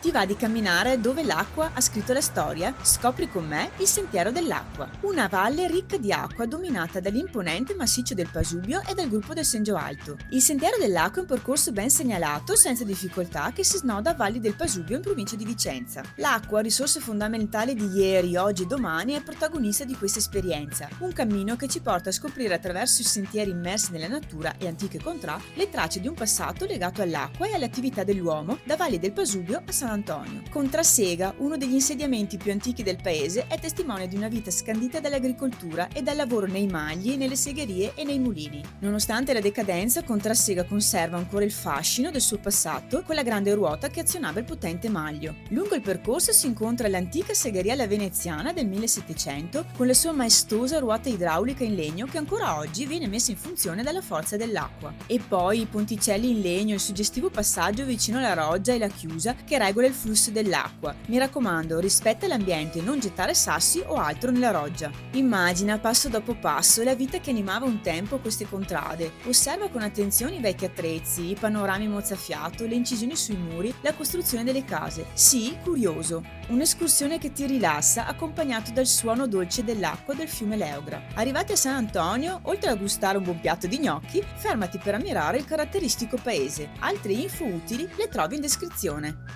Ti va di camminare dove l'acqua ha scritto la storia? Scopri con me il Sentiero dell'Acqua, una valle ricca di acqua dominata dall'imponente massiccio del Pasubio e dal gruppo del Sengio Alto. Il Sentiero dell'Acqua è un percorso ben segnalato, senza difficoltà, che si snoda a Valli del Pasubio in provincia di Vicenza. L'acqua, risorsa fondamentale di ieri, oggi e domani, è protagonista di questa esperienza, un cammino che ci porta a scoprire attraverso i sentieri immersi nella natura e antiche contrà le tracce di un passato legato all'acqua e alle attività dell'uomo, da Valli del Pasubio a San Antonio. Contrassega, uno degli insediamenti più antichi del paese, è testimone di una vita scandita dall'agricoltura e dal lavoro nei magli, nelle segherie e nei mulini. Nonostante la decadenza, Contrassega conserva ancora il fascino del suo passato, con la grande ruota che azionava il potente maglio. Lungo il percorso si incontra l'antica segheria alla veneziana del 1700, con la sua maestosa ruota idraulica in legno che ancora oggi viene messa in funzione dalla forza dell'acqua. E poi i ponticelli in legno e il suggestivo passaggio vicino alla roggia e la chiusa che regola il flusso dell'acqua. Mi raccomando, rispetta l'ambiente e non gettare sassi o altro nella roggia. Immagina passo dopo passo la vita che animava un tempo queste contrade. Osserva con attenzione i vecchi attrezzi, i panorami mozzafiato, le incisioni sui muri, la costruzione delle case. Sii curioso. Un'escursione che ti rilassa, accompagnato dal suono dolce dell'acqua del fiume Leugra. Arrivati a San Antonio, oltre a gustare un buon piatto di gnocchi, fermati per ammirare il caratteristico paese. Altre info utili le trovi in descrizione.